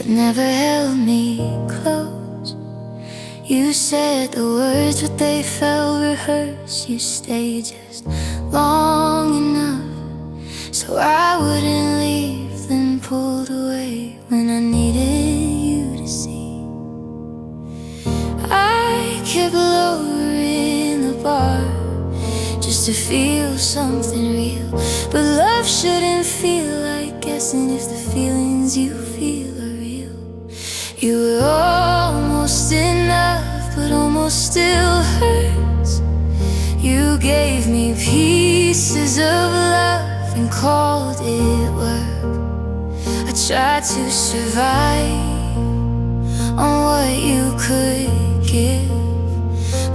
but never held me close. You said the words, but they felt rehearsed. You stayed just long enough so I wouldn't leave, then pulled away when I needed you to see. I kept lowering the bar just to feel something real, but love shouldn't feel like guessing if the feelings you feel are real. You were almost enough, but almost still hurts. You gave me pieces of love and called it work. I tried to survive on what you could give,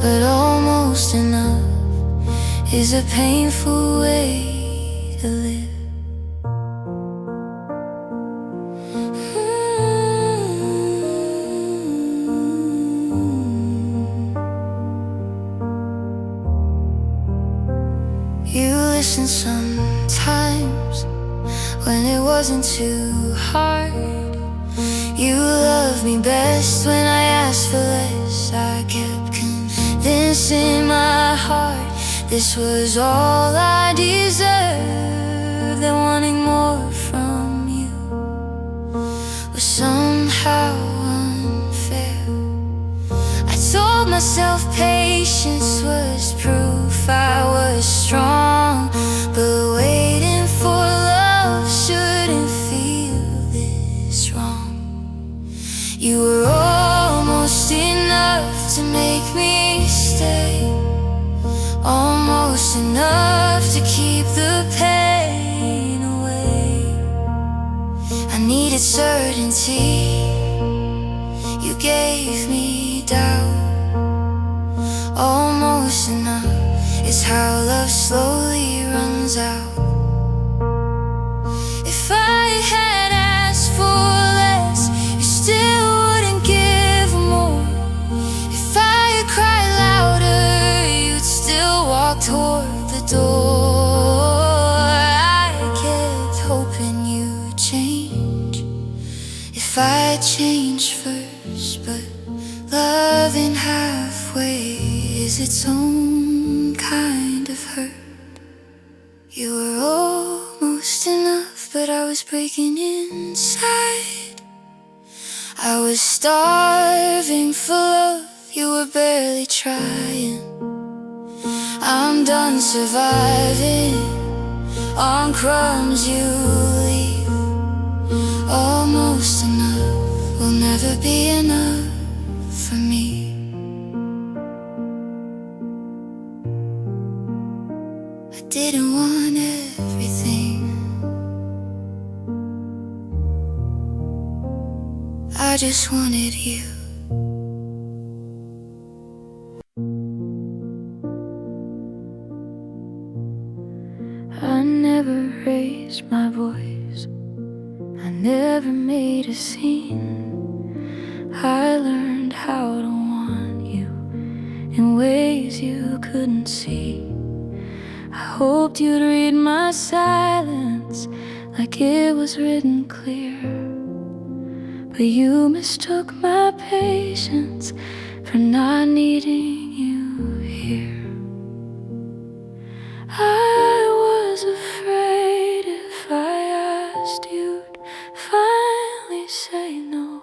but almost enough is a painful way to live. You listened sometimes when it wasn't too hard. You loved me best when I asked for less. I kept convincing my heart this was all I deserved, that wanting more from you was somehow unfair. I told myself patience was proof I was strong, but waiting for love shouldn't feel this wrong. You were almost enough to make me stay, almost enough to keep the pain away. I needed certainty, you gave me doubt. Almost enough is how love slowly runs out. If I had asked for less, you still wouldn't give more. If I had cried louder, you'd still walk toward the door. I kept hoping you'd change if I changed first, but loving halfway is its own kind of hurt. You were almost enough, but I was breaking inside. I was starving for love, you were barely trying. I'm done surviving on crumbs you leave. Almost enough will never be enough for me. I didn't want everything, I just wanted you. I never raised my voice, I never made a scene. I learned how to want you in ways you couldn't see. I hoped you'd read my silence like it was written clear, but you mistook my patience for not needing you here. I was afraid if I asked you'd finally say no.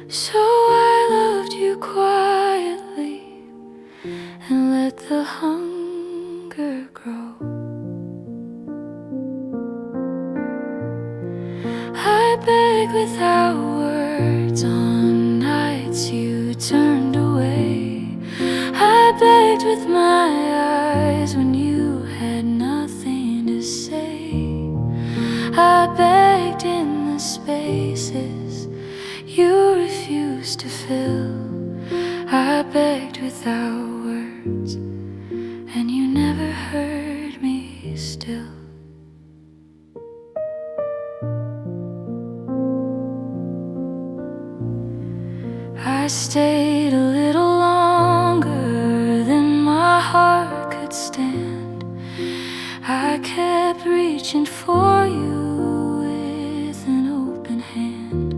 So I loved you quietly and let the hunger grow. I begged without words on nights you turned away. I begged with my eyes when you had nothing to say. I begged in the spaces you refused to fill. I begged without words, and you never heard me still. I stayed a little longer than my heart could stand. I kept reaching for you with an open hand.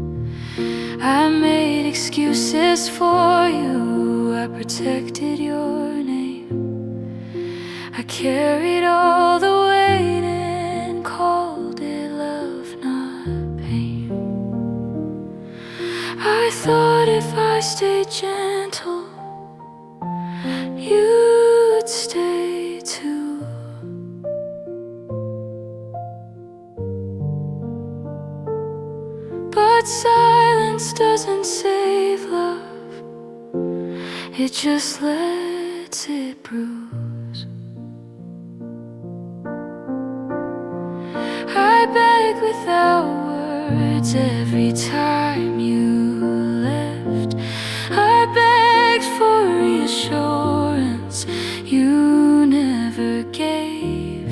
I made excuses for you, I protected your name. I carried all the weight and called it love, not pain. I thought if I stayed gentle, you'd stay too. But silence doesn't save love, it just lets it bruise. I beg without words every time you left. I begged for reassurance you never gave.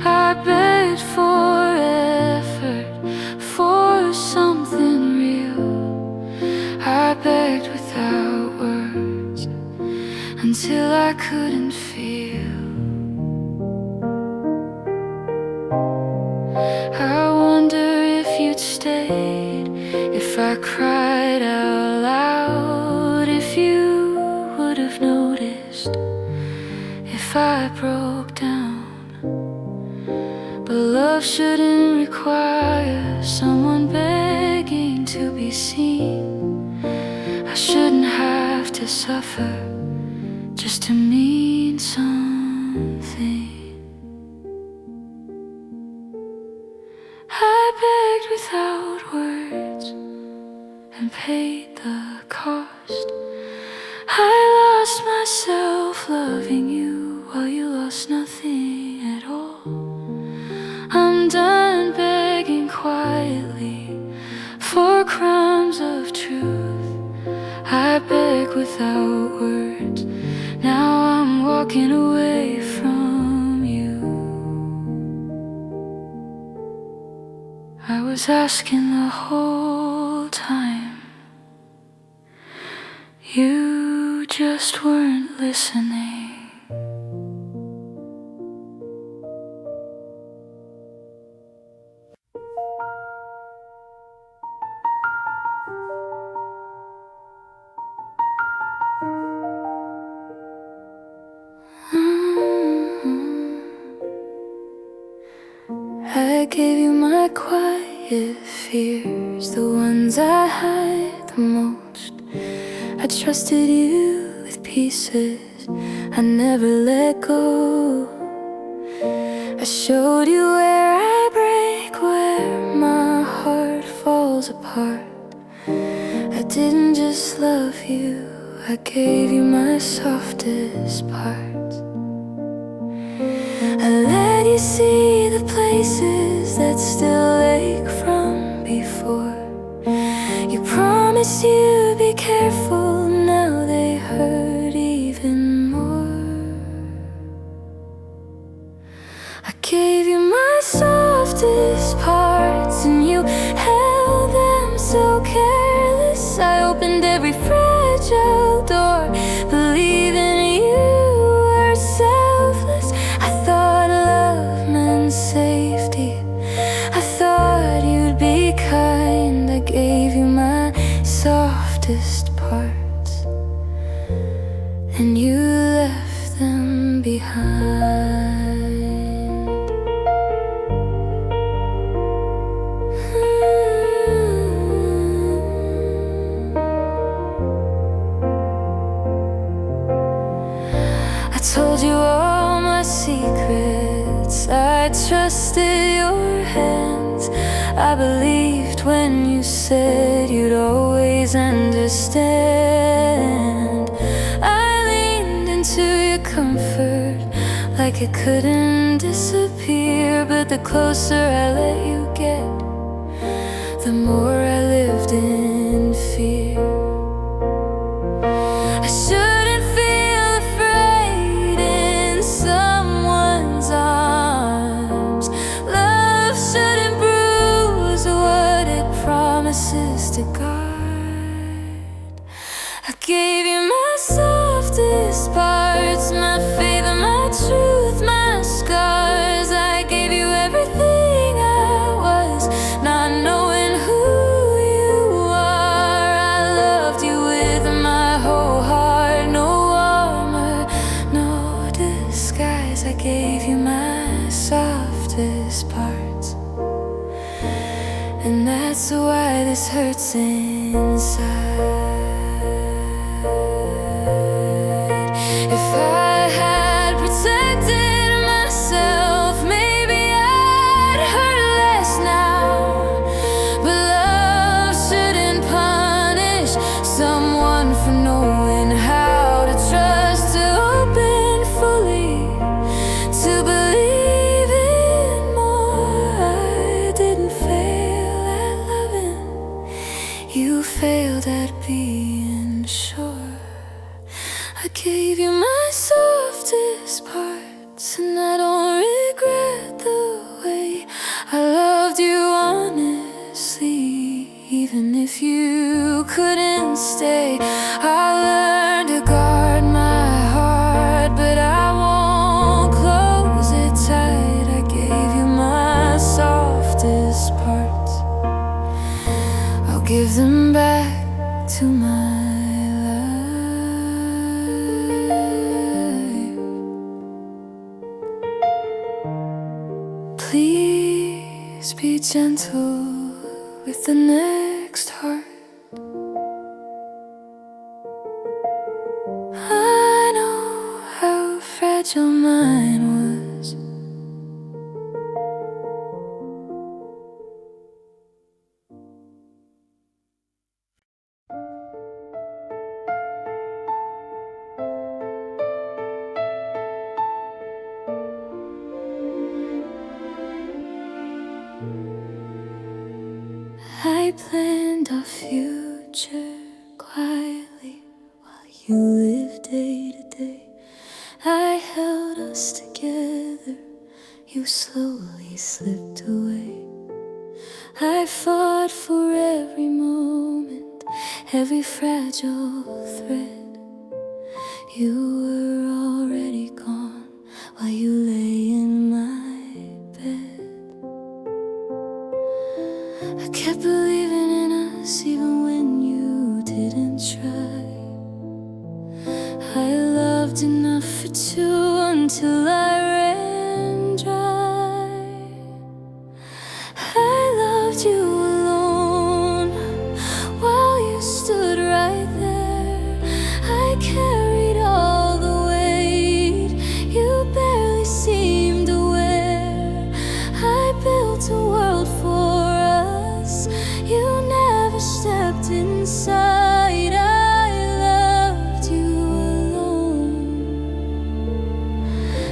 I begged for effort, for something real. I begged without words until I couldn't feel. I wonder if you'd stayed, if I cried out loud, if you would have noticed, if I broke down. But love shouldn't require someone begging to be seen. I shouldn't have to suffer just to mean something. I begged without words and paid the cost. I lost myself loving you while you lost nothing at all. I'm done begging quietly for crumbs of truth. I beg without words, now I'm walking away from you. I was asking the whole time, you just weren't listening. I gave you my quiet fears, the ones I hide the most. I trusted you with pieces I never let go. I showed you where I break, where my heart falls apart. I didn't just love you, I gave you my softest parts. I let you see the places that still ache from before. You promised you'd be careful, now they hurt even more. I gave you my softest parts and you held them so careless. I opened every fragile door, believing you were selfless. I thought love meant safety, I thought you'd be kind. I gave you my softest parts and you left them behind. I told you all my secrets, I trusted your hands. I believed when you said you'd always understand. I leaned into your comfort like it couldn't disappear. But the closer I let you get, the more I lived in fear. I shouldn't feel afraid in someone's arms. Love shouldn't bruise what it promises to guard. I gave you my softest parts, my faith and my truth, my scars. that's why this hurts inside. If I had protected myself, maybe I'd hurt less now. But love shouldn't punish someone for knowing how to trust, to open fully, to believe in more. I didn't fail at loving, you failed at being sure. I gave you my softest parts, and I don't regret the way I loved you honestly. Even if you couldn't stay, I learned to guard my heart, but I won't close it tight. I gave you my softest parts, I'll give them back to my life. Please be gentle with the next heart. I know how fragile mine was. I planned our future quietly while you lived day to day. I held us together, you slowly slipped away. I fought for every moment, every fragile thread. You were already gone while you lay in my bed. I kept believing in us even when you didn't try. I loved enough for two until I ran dry. I loved you alone while you stood right there. I carried all the weight you barely seemed aware. I built a world for us, you never stepped inside. I loved you alone,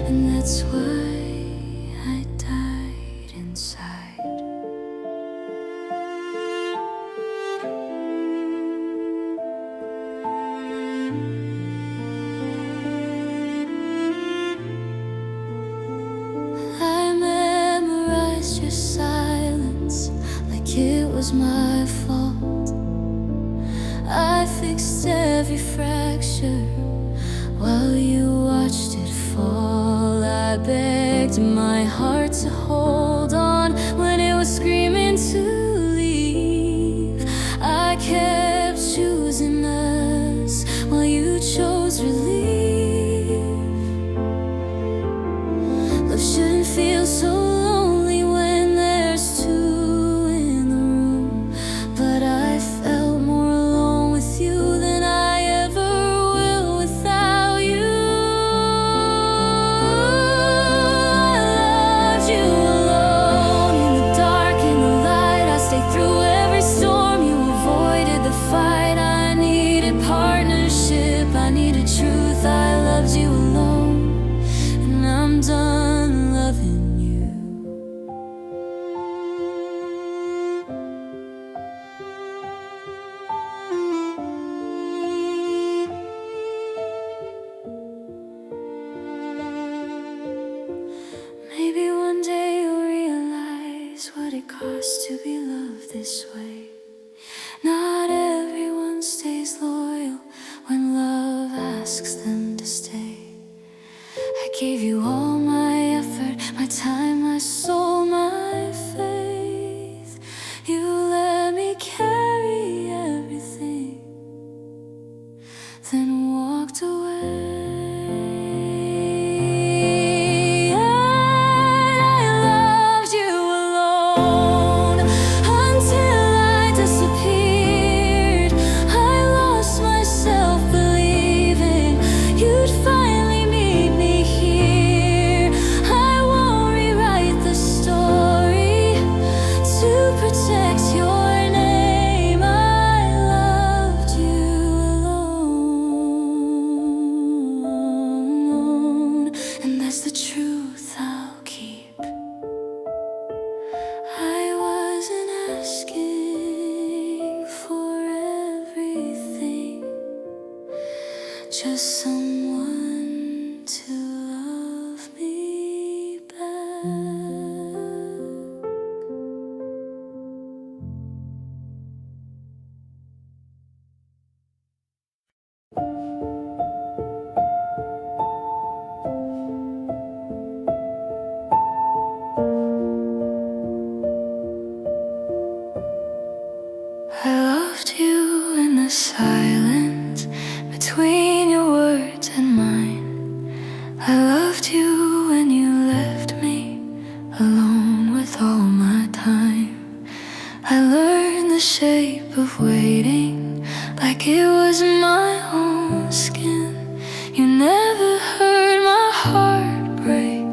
and that's why I died inside. I memorized your silence like it was my fault. I fixed every fracture while you watched it fall. I begged my heart to hold on when it was screaming to leave. I kept choosing us while you chose relief. Love shouldn't feel so lonely when there's two in the room, but I felt more alone with you than I ever will without you. I loved you alone in the dark, in the light. I stayed through every storm. You avoided the fight. I needed partnership, I needed truth. I loved you alone, and I'm done loving you. Maybe one day you'll realize what it costs to be loved this way. Not everyone stays loyal when love asks them to stay. I gave you all my effort, my time, my soul, my faith. You let me carry everything, then walked away. I loved you alone until just someone to love me back. I loved you in the silence between your words and mine. I loved you when you left me alone with all my time. I learned the shape of waiting like it was my own skin. You never heard my heart break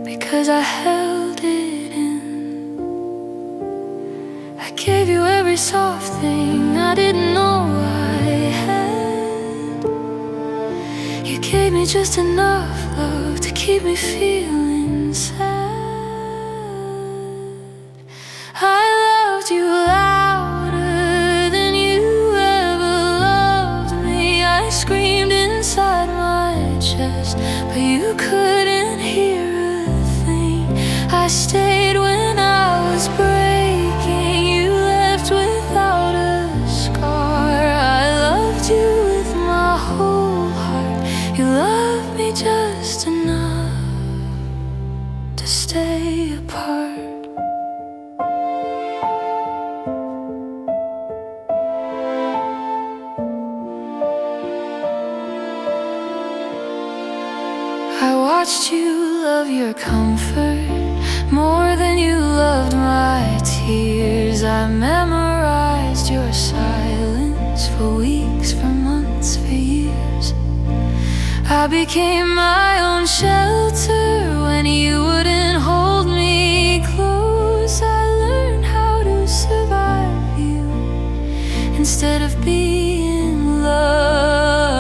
because I held it in. I gave you every soft thing I didn't know I had. You gave me just enough love to keep me feeling sad. I loved you louder than you ever loved me. I screamed inside my chest, but you couldn't hear a thing. I stayed when I was breaking. You left without a scar. I loved you with my whole heart. You loved me just enough to stay apart. I watched you love your comfort more than you loved my tears. I memorized your silence for weeks, for months, for years. I became my own shelter when you wouldn't hold me close. I learned how to survive you instead of being loved.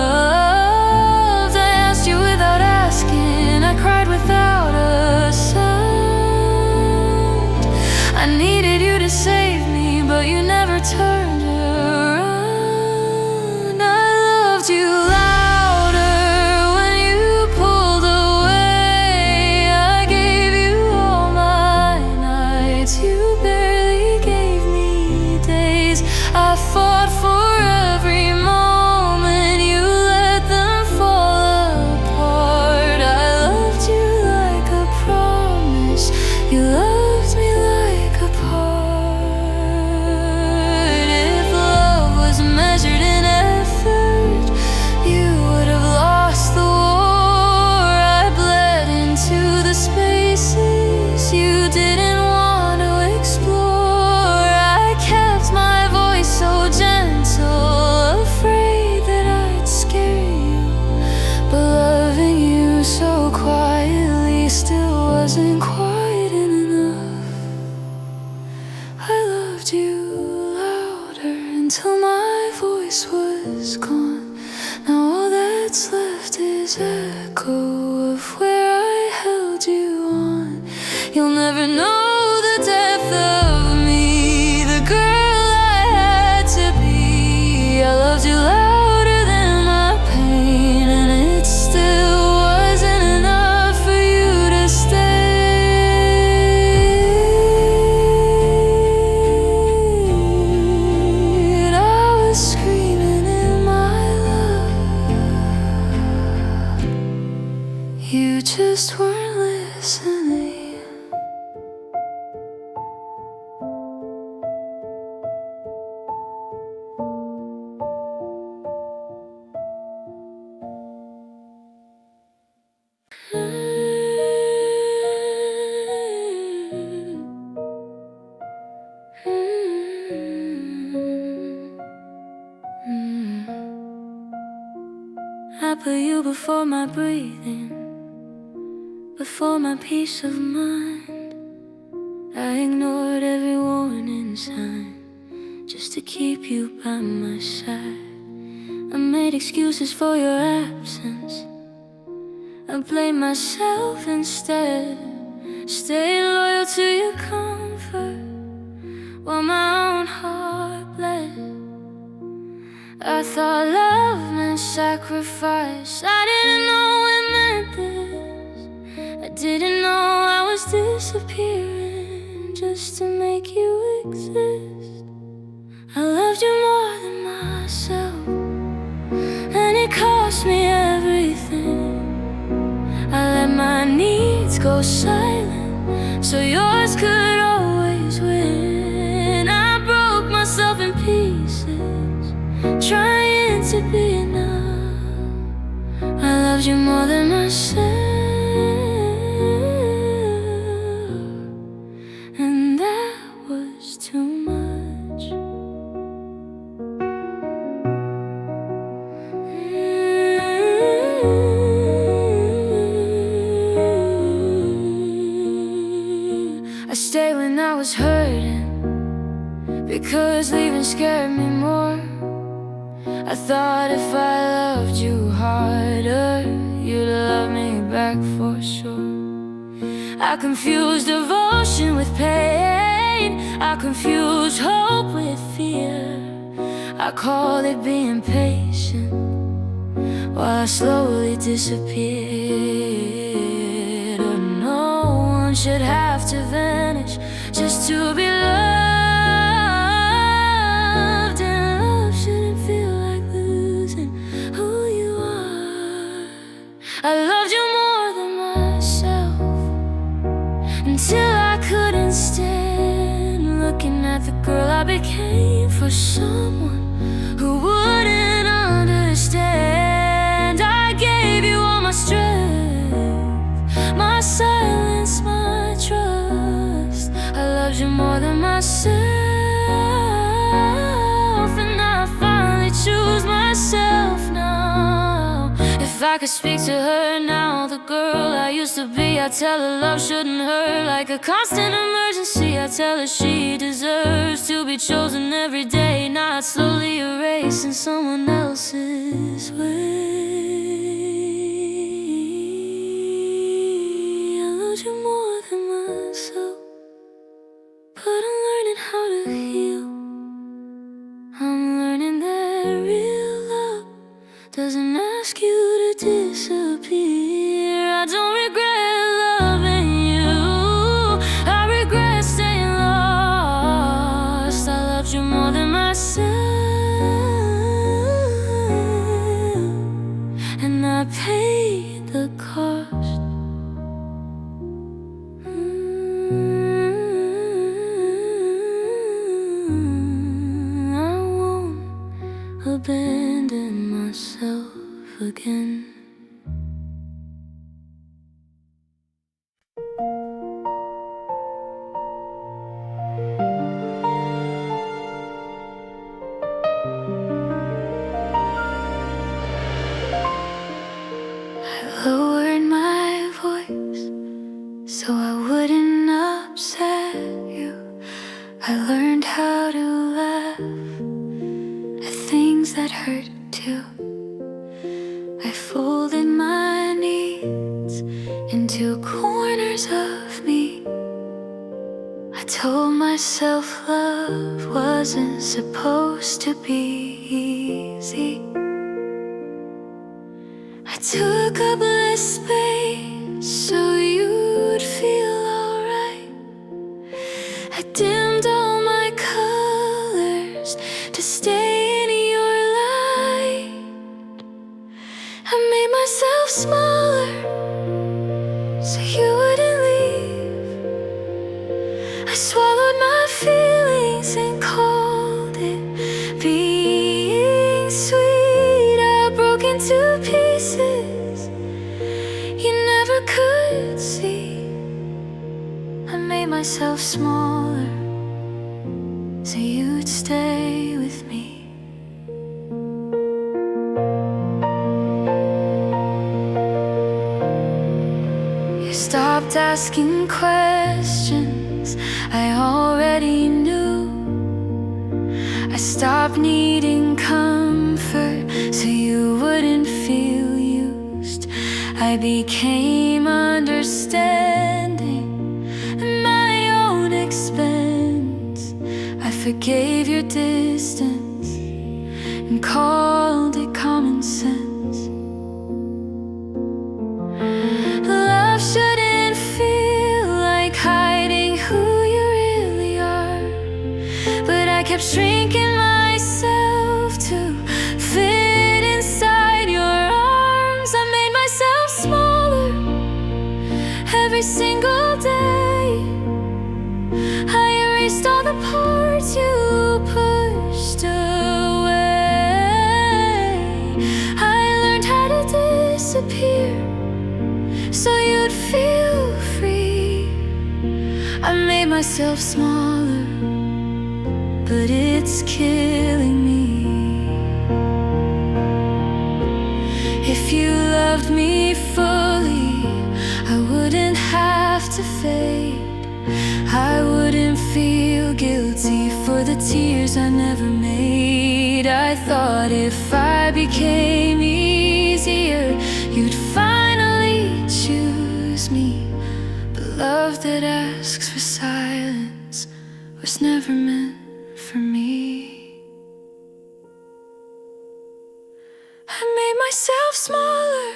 I asked you without asking, I cried without a sound. I needed you to save me, but you never turned around. I loved you louder when you pulled away. I gave you all my nights, you barely gave me days. I fought for every moment, you let them fall apart. I loved you like a promise, you loved me like a part. If love was measured in effort, you would have lost the war. I bled into the spaces you didn't want to explore. I kept my voice so gentle, afraid that I'd scare you. But loving you so quietly still wasn't quite enough. I loved you louder until my voice was gone. Now all that's left is echo of where I held you on. You'll never know the depth of me, the girl I had to be. I loved you louder than my pain, and it still wasn't enough for you to stay. I was screaming in my love, you just weren't listening. I put you before my breathing, before my peace of mind. I ignored every warning sign just to keep you by my side. I made excuses for your absence, I blamed myself instead. Stayed loyal to your comfort while my own heart bled. I thought love meant and sacrifice. I didn't know it meant this. I didn't know I was disappearing just to make you exist. I loved you more than myself, and it cost me everything. I let my needs go silent so yours could always win. I broke myself in pieces trying to be enough. I loved you more than myself, and that was too much. I stayed when I was hurting because leaving scared me more. I thought if I loved you harder, you'd love me back for sure. I confused devotion with pain, I confused hope with fear. I called it being patient while I slowly disappeared. Oh, no one should have to vanish just to be loved, and love shouldn't feel like losing who you are. I loved you more than myself until I couldn't stand looking at the girl I became for someone who wouldn't understand. I gave you all my strength, my silence, my trust. I loved you more than myself, and I finally choose myself now. If I could speak to her now, the girl I used to be, I'd tell her love shouldn't hurt like a constant emergency. I'd tell her she deserves to be chosen every day, not slowly erased in someone else's way. I loved you more than myself, but I'm learning how to heal. I'm learning that real love doesn't ask you to disappear. I don't regret loving you, I regret staying lost. I loved you more than myself, and I paid the cost. I won't abandon myself again. I lowered my voice so I wouldn't upset you. I learned how to laugh at things that hurt too. I folded my needs into corners of me. I told myself love wasn't supposed to be easy. I took up less space so you'd feel alright. I dimmed all my colors to stay in your light. I made myself smaller so you wouldn't leave. I swallowed my feelings and called it being sweet. I broke into pieces you never could see. I made myself smaller so you'd stay with me. You stopped asking questions I already knew. I stopped needing comfort so you wouldn't feel used. I became understanding at my own expense. I forgave your distance and called it common nonsense. Love shouldn't feel like hiding who you really are, but I kept shrinking myself to fit inside your arms. I made myself smaller every single day. I erased all the parts you pushed away. I learned how to disappear so you'd feel free. I made myself smaller, but it's killing me. If you loved me fully, I wouldn't have to fade. I wouldn't feel guilty for the tears I never made. I thought if I became easier, you'd finally choose me. But love that asks for silence was never meant for me. I made myself smaller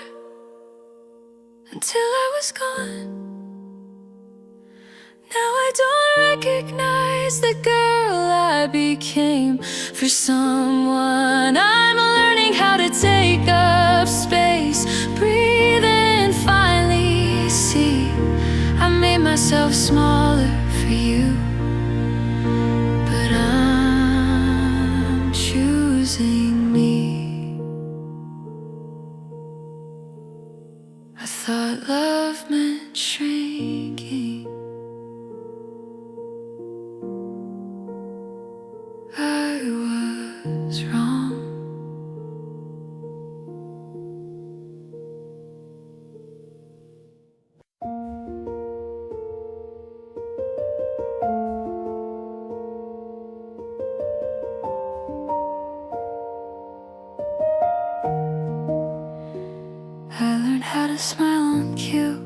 until I was gone. Now I don't recognize the girl I became for someone. I'm learning how to take up space, breathe and finally see. I made myself smaller for you, but I'm choosing me. I thought love meant shrinking. I was wrong. I learned how to smile on cue,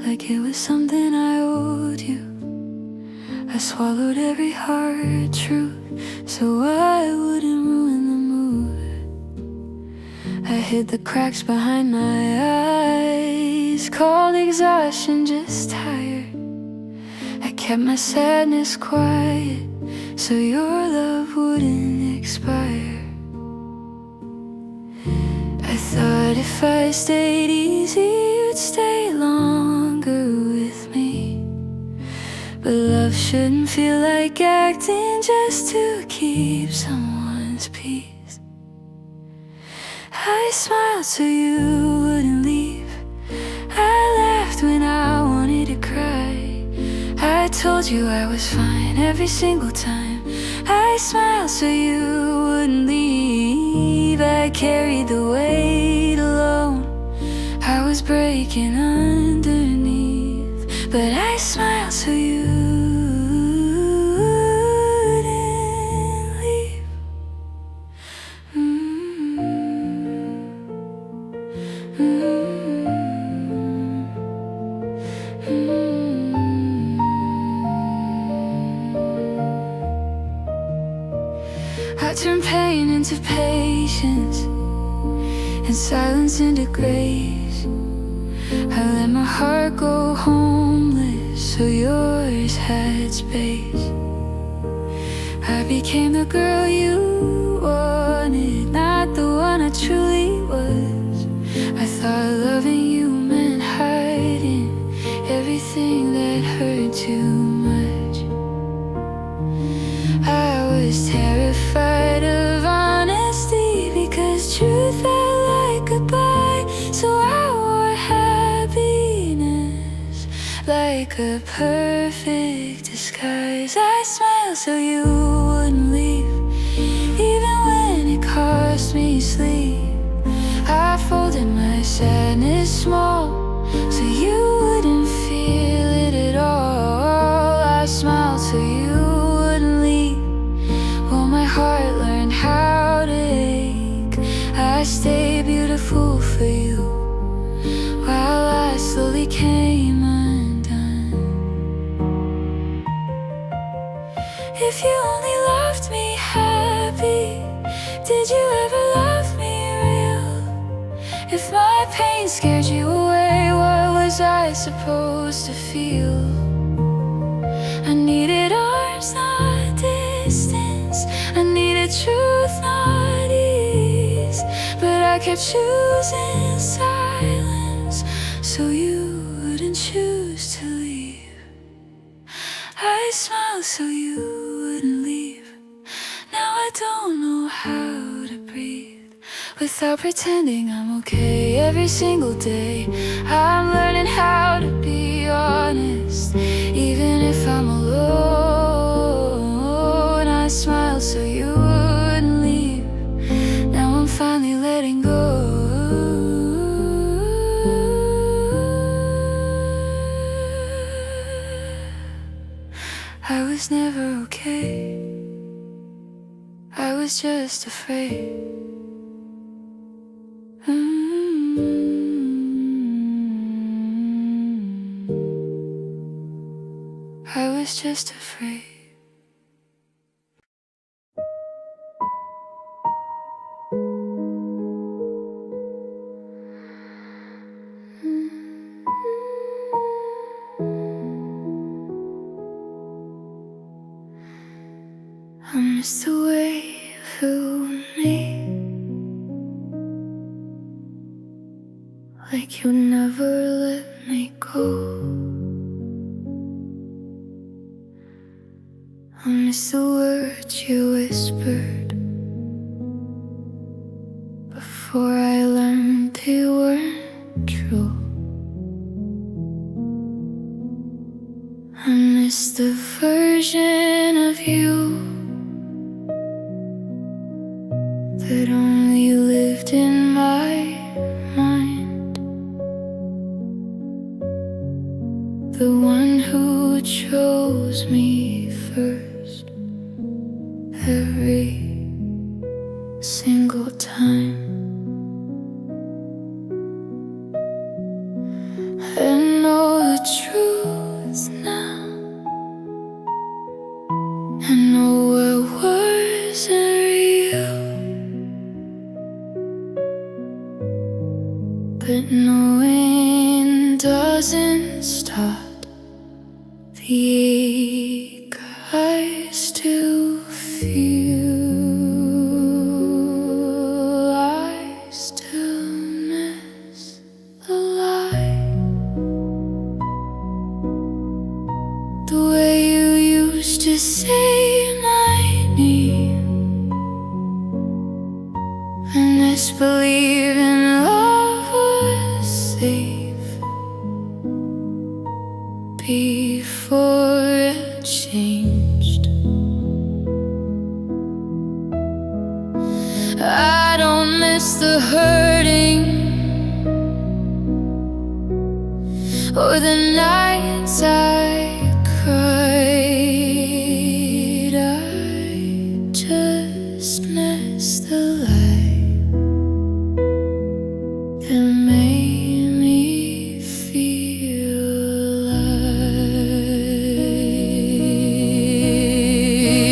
like it was something I owed you. I swallowed every hard truth so I wouldn't ruin the mood. I hid the cracks behind my eyes, called exhaustion just tired. I kept my sadness quiet so your love wouldn't expire. I thought if I stayed easy, you'd stay longer with me. But love shouldn't feel like acting just to keep someone's peace. I smiled so you wouldn't leave. I laughed when I wanted to cry. I told you I was fine every single time. I smiled so you wouldn't leave. I carried the weight alone. I was breaking underneath, but I smiled so you wouldn't leave. I turned pain into patience and silence into grace. I let my heart go homeless so yours had space. I became the girl you wanted, not the one I truly was. I thought loving you meant hiding everything that hurt too much. I was terrified of honesty because truth felt like goodbye. So I wore happiness like a perfect disguise. I smiled so you wouldn't leave, even when it cost me sleep. I folded my sadness small so you wouldn't feel it at all. I smiled so you wouldn't leave. Well, my heart learned how to ache. I stayed beautiful for you while I slowly came undone. If you only loved me happy, did you ever love me right? If my pain scared you away, what was I supposed to feel? I needed arms, not distance. I needed truth, not ease. But I kept choosing silence, so you wouldn't choose to leave. I smiled so you wouldn't leave. Now I don't know how to breathe without pretending I'm okay. Every single day I'm learning how to be honest, even if I'm alone. I smile so you wouldn't leave. Now I'm finally letting go. I was never okay. I was just afraid. I was just afraid. I miss the way you held me, like you'd never let me go. I miss the words you whispered before I learned they weren't true. I miss the version of you that only lived in my mind, the one who chose me first every single time. I know the truth now. I know it wasn't real, but knowing doesn't stop the ache I still feel. I still miss the light, the way you used to say my name. I miss believing love was safe before it changed. I don't miss the hurting or the nights I cried. I just miss the light that made me feel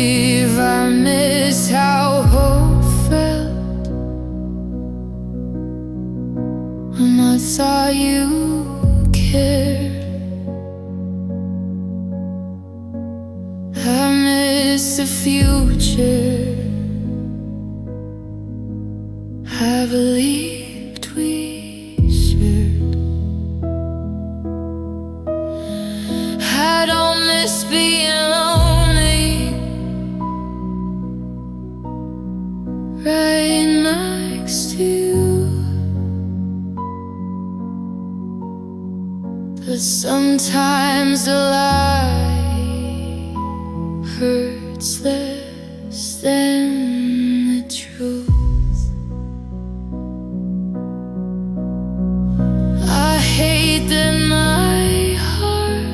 alive. I miss how hope felt when I saw you care. I miss the future I believed we shared. I don't miss being lonely right next to you, but sometimes the lie hurts less than the truth. I hate that my heart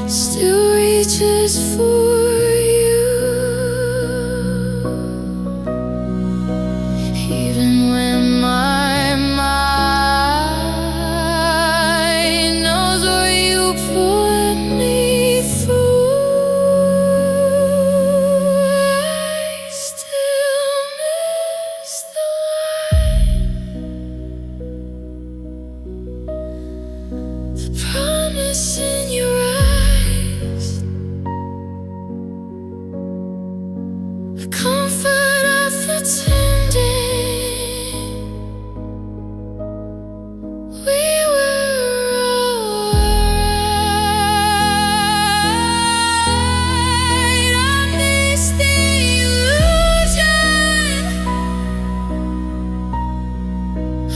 still reaches for you, even when my mind knows where you put me through. I still miss the Promise in your eyes, the comfort of pretending we were alright. I miss the illusion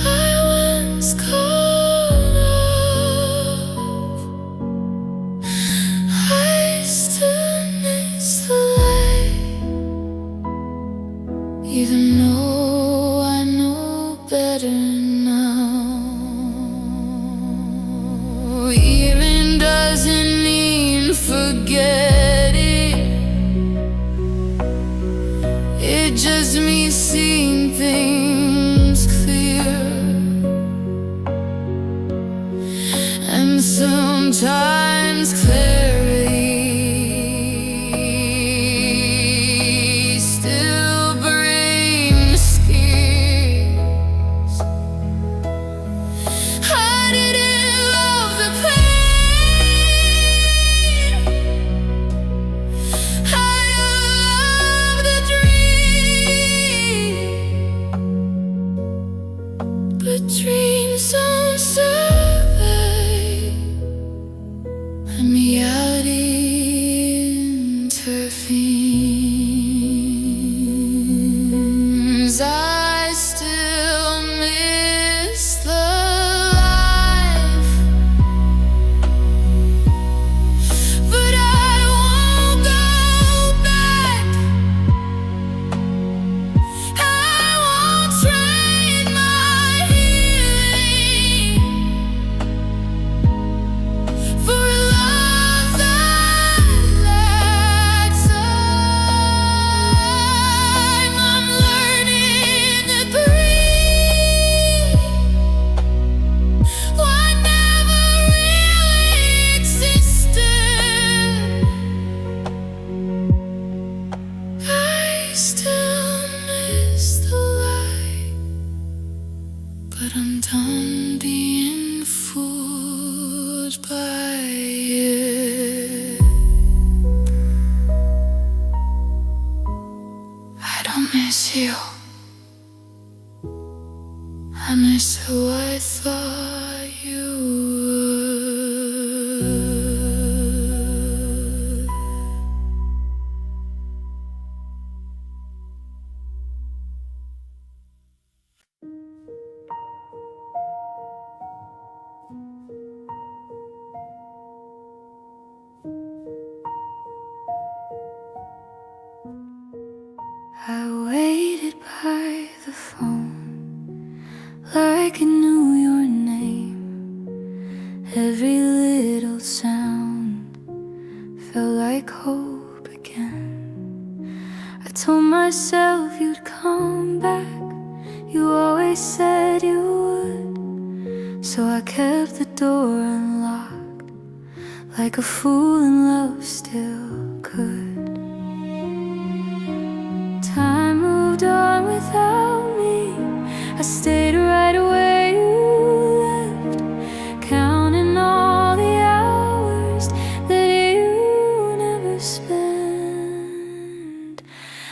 I once called love. I still miss the light, even though I know better now. Healing doesn't mean forgetting, it just means seeing things clear. And sometimes clarity still brings scares. I didn't love the pain, I loved the dream. But dreams don't survive when reality intervenes. I still miss the life, but I won't go back. I won't trade my healing for a love that lacks time. I'm learning to grieve what never really existed. I still miss the light, but I'm done being fooled by it. I don't miss you, I miss who I thought you were. I waited by the phone like I knew your name. Every little sound felt like hope again. I told myself you'd come back, you always said you would. So I kept the door unlocked, like a fool in love still could. Time moved on without me, I stayed right where you left, counting all the hours that you never spent.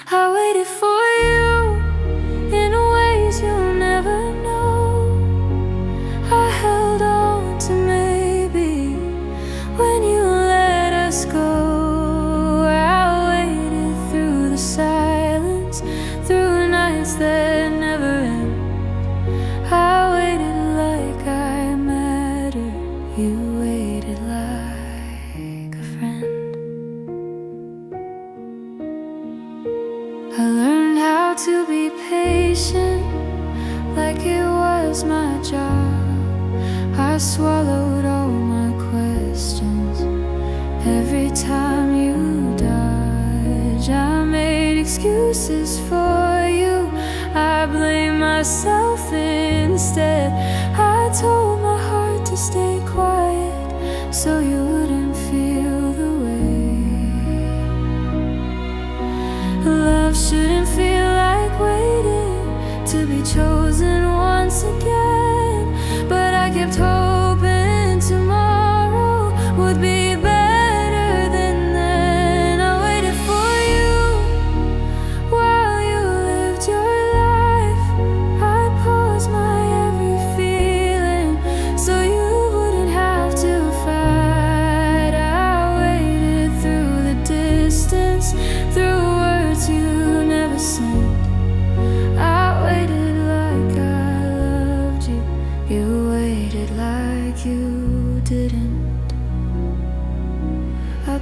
I waited for you in ways you'll never know. I held on to maybe when you let us go. I waited through the silence, through nights that never end. I waited like I mattered, you waited like a friend. I learned how to be patient, like it was my job. I swallowed all my questions every time you dodge. I made excuses for you, I blame myself instead. I told my heart to stay quiet so you wouldn't feel the weight. Love shouldn't feel like waiting to be chosen once again, but I kept hoping tomorrow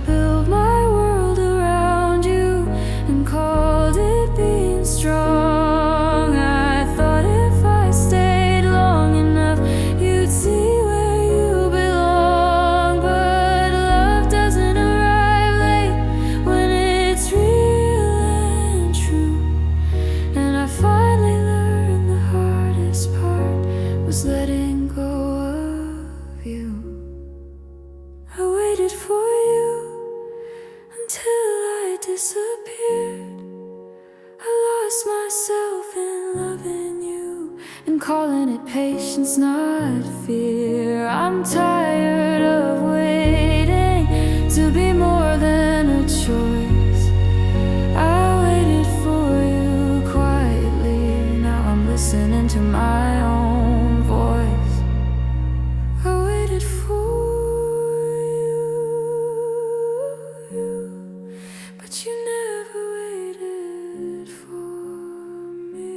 built my world around you and called it being strong. I thought if I stayed long enough, you'd see where you belong. But love doesn't arrive late when it's real and true. And I finally learned the hardest part was letting go of you. I waited for you until I disappeared. I lost myself in loving you and calling it patience, not fear. I'm tired of waiting to be more than a choice. I waited for you quietly, now I'm listening to my own voice. I waited for you, but you never waited for me.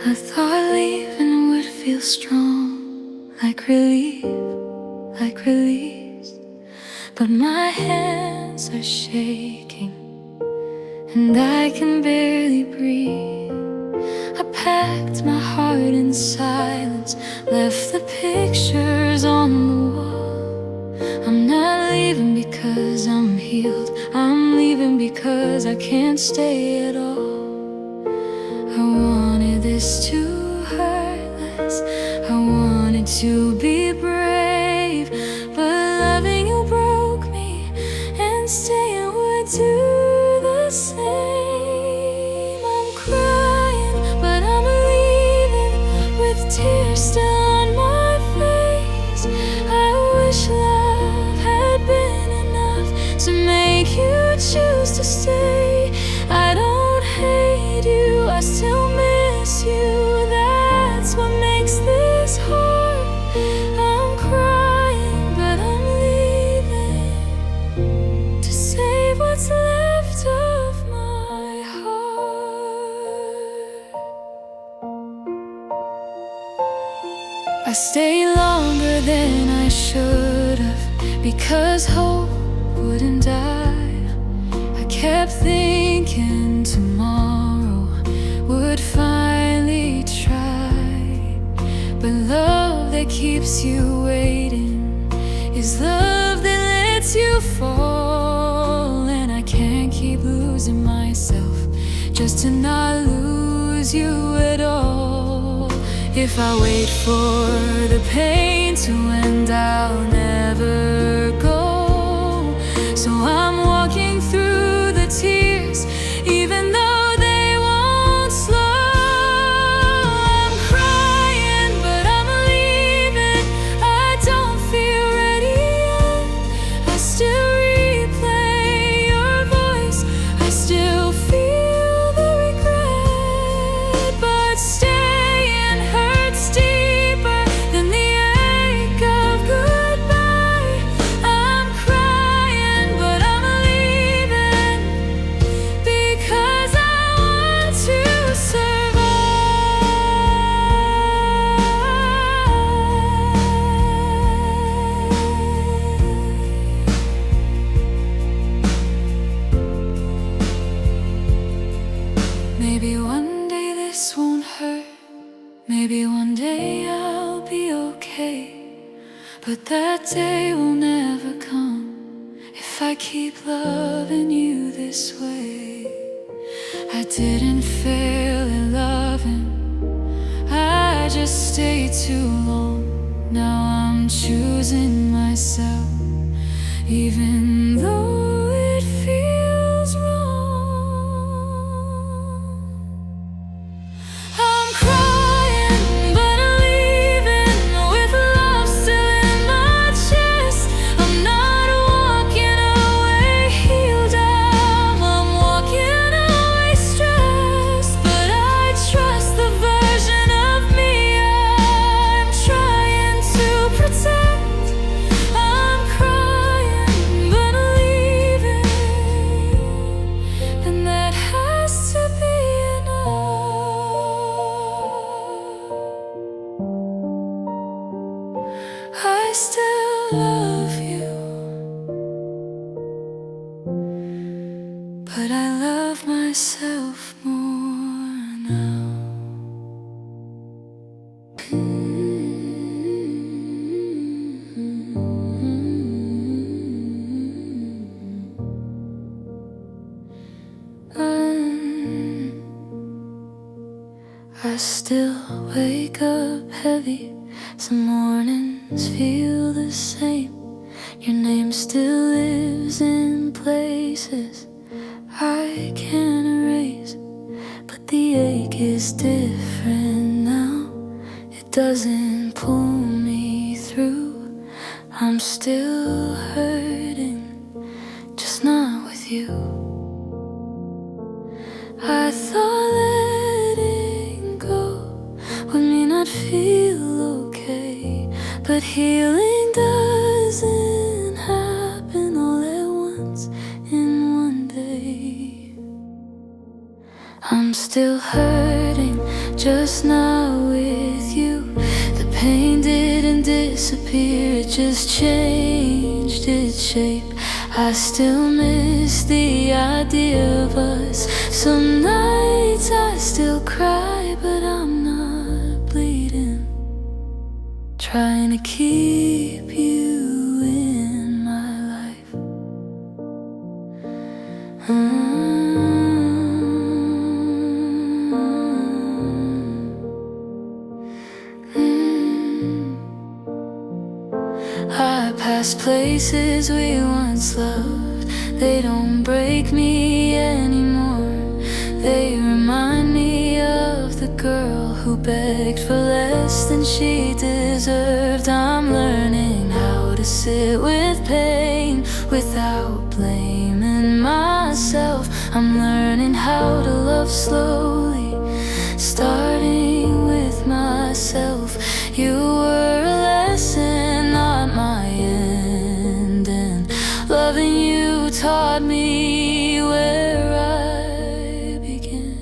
I thought leaving would feel strong, like relief, like release. But my hands are shaking and I can barely breathe. I packed my heart in silence, left the pictures on the wall. I'm not leaving because I'm healed, I'm leaving because I can't stay at all. I wanted this to hurt less, I wanted to be brave, but loving you broke me, and staying would do the same. I'm crying, but I'm leaving with tears still on my face. I wish love had been enough to make you choose to stay. I don't hate you, I still miss you, that's what makes this hard. I'm crying, but I'm leaving to save what's left of my heart. I stayed longer than I should have, because hope wouldn't die. I kept thinking tomorrow would finally try. But love that keeps you waiting is love that lets you fall. And I can't keep losing myself just to not lose you at all. If I wait for the pain to end, I'll never go. So I'm walking through the tears, even though they won't slow. I'm crying, but I'm leaving, I don't feel ready yet. I still replay your voice, I still feel the regret. But staying hurts deeper than the ache of goodbye. I'm crying, but I'm leaving because I want to survive. Maybe one day this won't hurt, maybe one day I'll be okay. But that day will never come if I keep loving you this way. I didn't fail at loving, I just stayed too long. Now I'm choosing myself, even though it feels wrong. I'm crying, but I'm leaving with love still in my chest. I'm not walking away healed, I'm walking away stressed. But I trust the version now. I still wake up heavy. Some mornings feel the same. Your name still lives in places I can't erase, but the ache is different now. It doesn't pull me through. I'm still hurting, just not with you. I thought letting go would mean I'd feel okay, but healing doesn't happen all at once in one day. I'm still hurting, just not with you. The pain didn't disappear, it just changed its shape. I still miss the idea of us. Some nights I still cry, but I'm not bleeding. Trying to keep you in my life. I pass places we once loved. They don't break me anymore. They remind me of the girl who begged for less than she deserved. I'm learning how to sit with pain without blaming myself. I'm learning how to love slowly, starting with myself. You were a lesson, not my end, and loving you taught me where I began.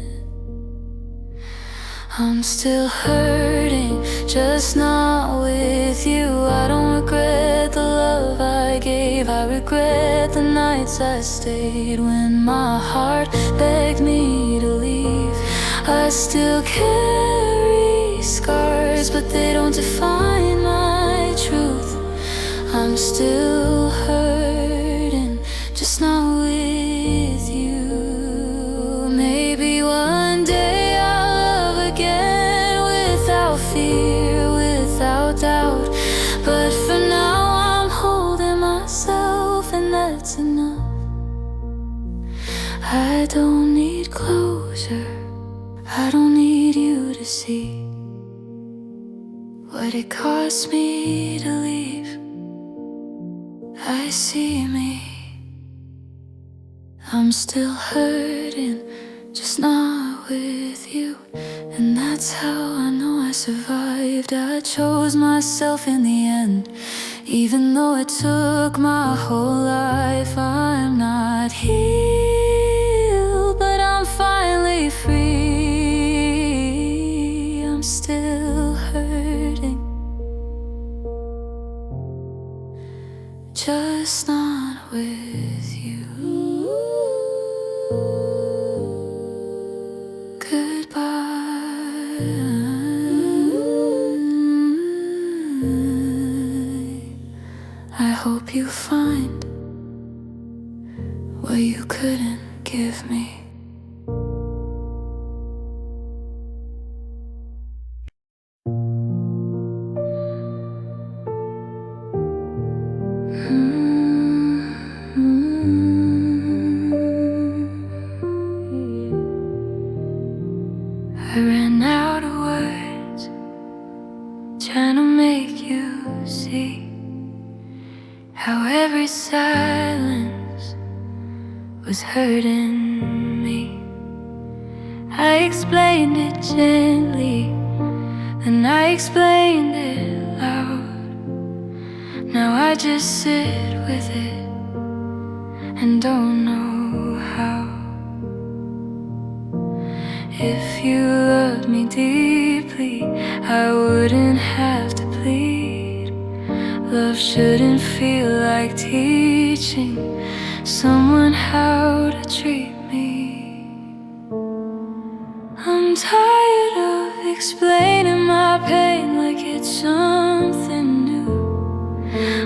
I'm still hurting, just not with you. I don't regret the love I gave. I regret the nights I stayed when my heart begged me to leave. I still carry scars, but they don't define my truth. I'm still hurting, just not with you. Maybe one day I'll love again, without fear, without doubt. But for now I'm holding myself, and that's enough. I don't need closure, I don't need you to see what it cost me to leave. I see me. I'm still hurting, just not with you. And that's how I know I survived. I chose myself in the end, even though it took my whole life. I'm not healed, but I'm finally free. I'm still hurting, just not with you. Goodbye. I hope you find what you couldn't give me. I ran out of words, trying to make you see how every silence was hurting me. I explained it gently, then I explained it loud. Now I just sit with it and don't know how. If you loved me deeply, I wouldn't have to plead. Love shouldn't feel like teaching someone how to treat me. I'm I'm tired of explaining my pain like it's something new.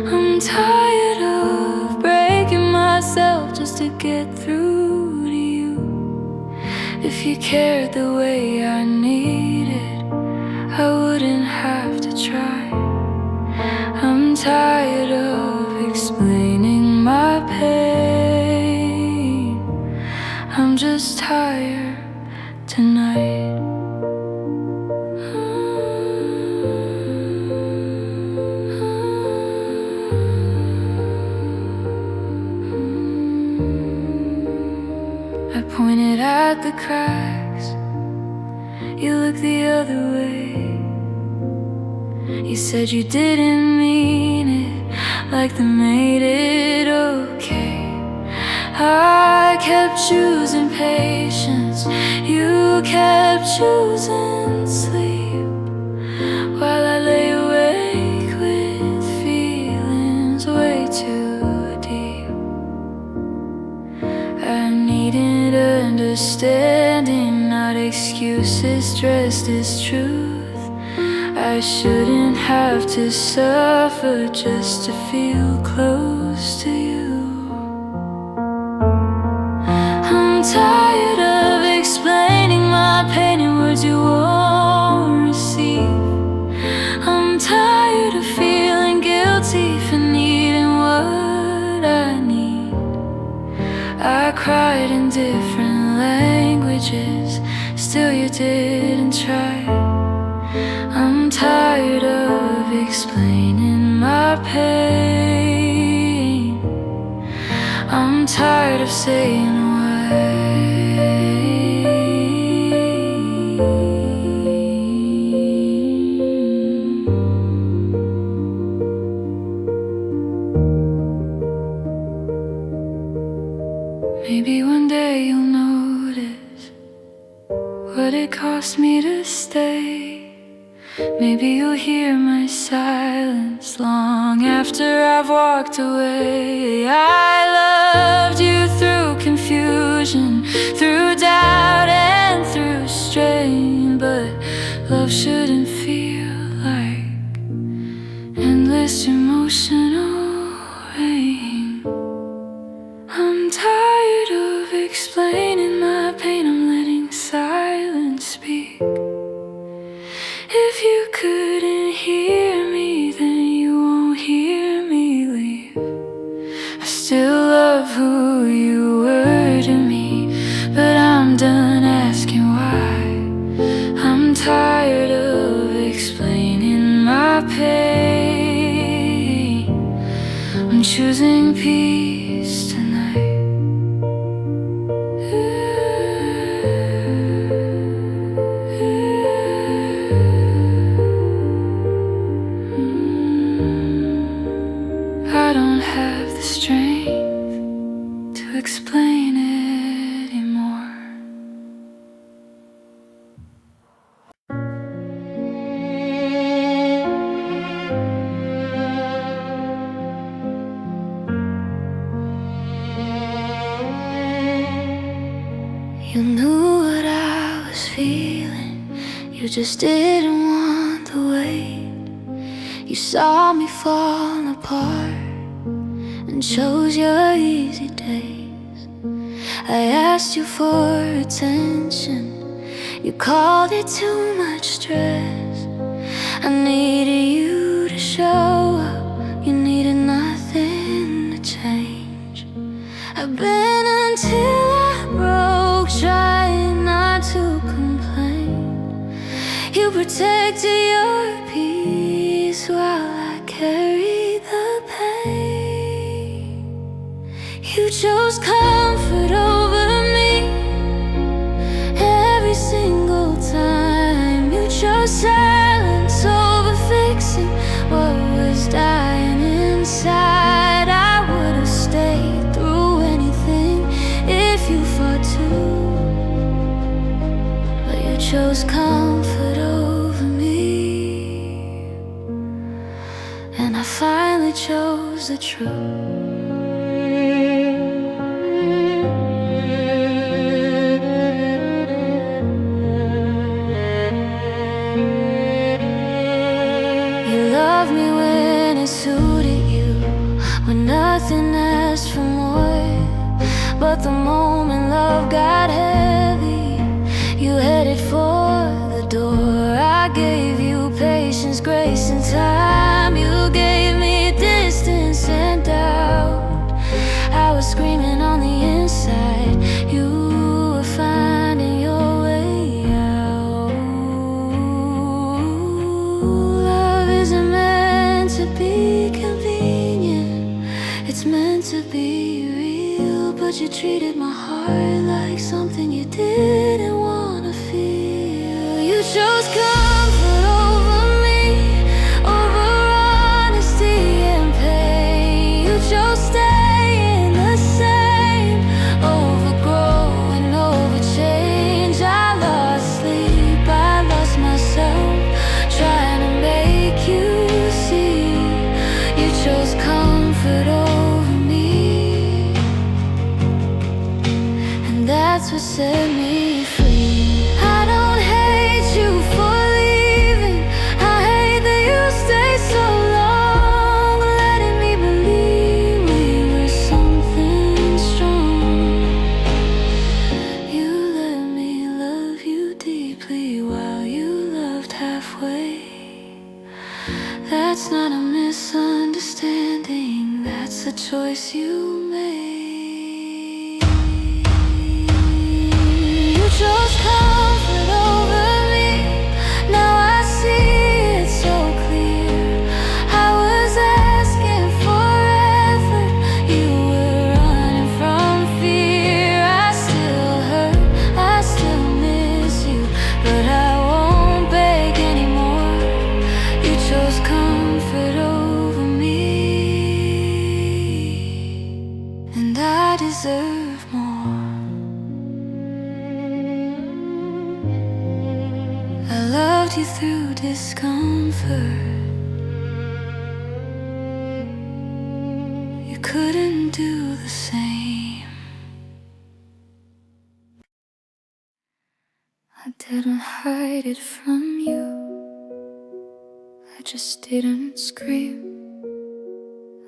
I'm tired of breaking myself just to get through to you. If you cared the way I needed, I wouldn't have to try. I'm tired of explaining my pain. I'm just tired tonight. I pointed at the cracks, you looked the other way. You said you didn't mean it, like they made it okay. I kept choosing patience, you kept choosing sleep, while I lay awake with feelings way too deep. I needed understanding, not excuses dressed as truth. I shouldn't have to suffer just to feel close to you. I'm tired of explaining my pain in words you won't receive. I'm tired of feeling guilty for needing what I need. I cried in different languages, still you didn't try. I'm tired of explaining my pain. I'm tired of saying why. Maybe one day you'll notice what it cost me to stay. Maybe you'll hear my silence long after I've walked away. I loved you through confusion, through doubt and through strain, but love shouldn't feel like endless emotional rain. I'm tired of explaining my pain, I'm letting silence speak. If you couldn't hear me, then you won't hear me leave. I still love who you were to me, but I'm done asking why. I'm tired of explaining my pain. I'm choosing peace tonight. I don't have the strength to explain it anymore. You knew what I was feeling, you just didn't want the weight. You saw me fall apart and chose your easy days. I asked you for attention, you called it too much stress. I needed you to show up, you needed nothing to change. I've been until I broke, trying not to complain. You protected your peace while I carried the pain. You chose comfort over me every single time. You chose silence over fixing what was dying inside. I would have stayed through anything if you fought too, but you chose comfort over me, and I finally chose the truth. love got heavy, you headed for the door. I gave you patience, grace, and time. You gave me distance and doubt. I was screaming on the inside, you were finding your way out. Love isn't meant to be convenient, it's meant to be real. But you treated my heart like something you didn't wanna feel. You chose comfort over me, over honesty and pain. You chose staying the same, over growing, over change. I lost sleep, I lost myself, trying to make you see. You chose comfort over me, and that's what set me free. I don't hate you for leaving, I hate that you stayed so long, letting me believe we were something strong. You let me love you deeply while you loved halfway. That's not a misunderstanding, that's a choice you made. You chose comfort over me, now I see it so clear. I was asking for effort, you were running from fear. I still hurt, I still miss you, but I won't beg anymore. You chose comfort over me, and I deserve more. I loved you through discomfort, you couldn't do the same. I didn't hide it from you, I just didn't scream.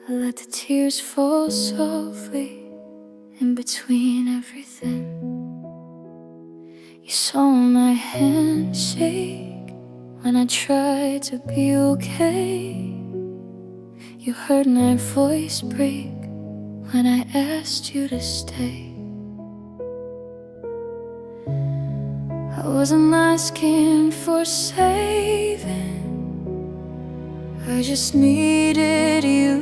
I let the tears fall softly in between everything. You saw my hand shake when I tried to be okay. You heard my voice break when I asked you to stay. I wasn't asking for saving, I just needed you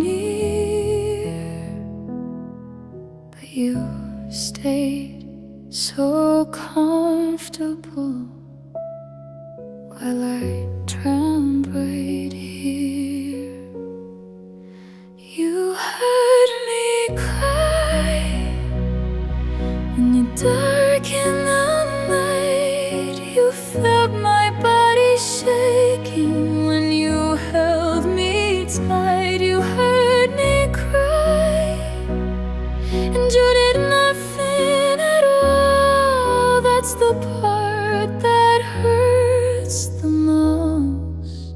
near. But you stayed so comfortable while I drowned right here. You heard me cry in the dark in the night. You felt my body shaking when you held me tight. You heard me cry, and you did nothing at all. That's the part that hurts the most.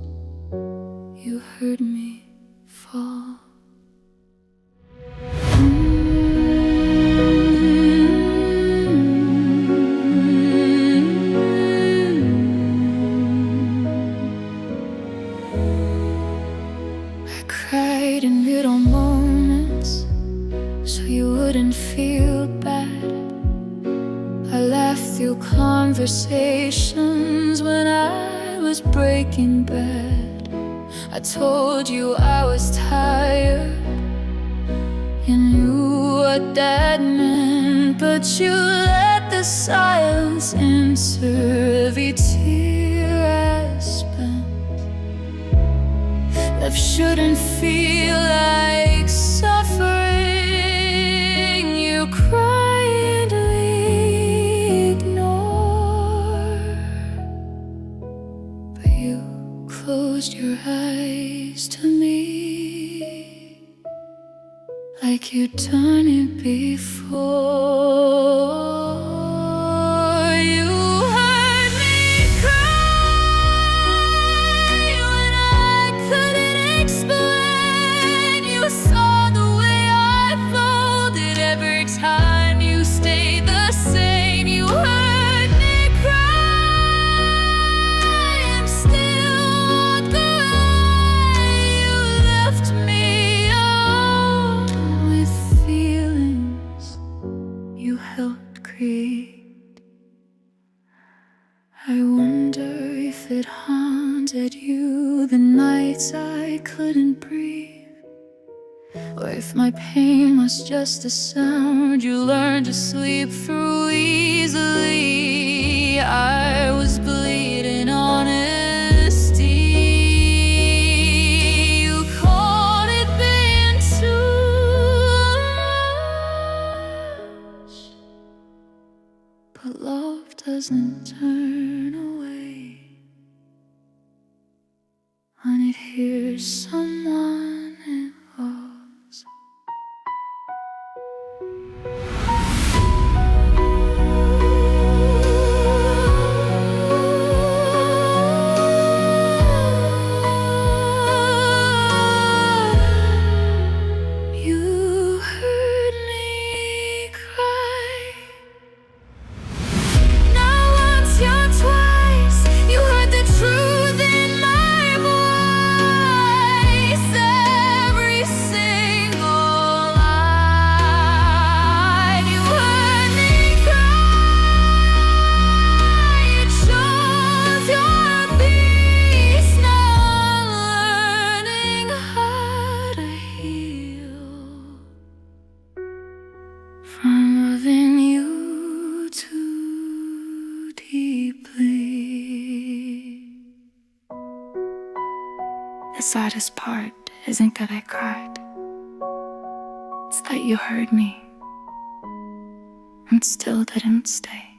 You heard me fall. I cried in little moments so you wouldn't feel bad. I laughed through conversations when I was breaking bad. I told you I was tired, you knew what that meant, but you let the silence answer every tear I spent. Love shouldn't feel like suffering. You cry and we ignore, but you closed your eyes to me like you'd done it before. You heard me cry when I couldn't explain. You saw the way I folded every time I wonder if it haunted you the nights I couldn't breathe, or if my pain was just a sound you learned to sleep through easily. I was bleeding honesty. You called it being too much, but love doesn't turn away when it hears someone it loves. You heard me cry. Not once, not twice. You heard the truth in my voice. Every single line. You heard me cry. You chose your peace, not learning how to heal from loving you too deeply. The saddest part isn't that I cried, it's that you heard me and still didn't stay.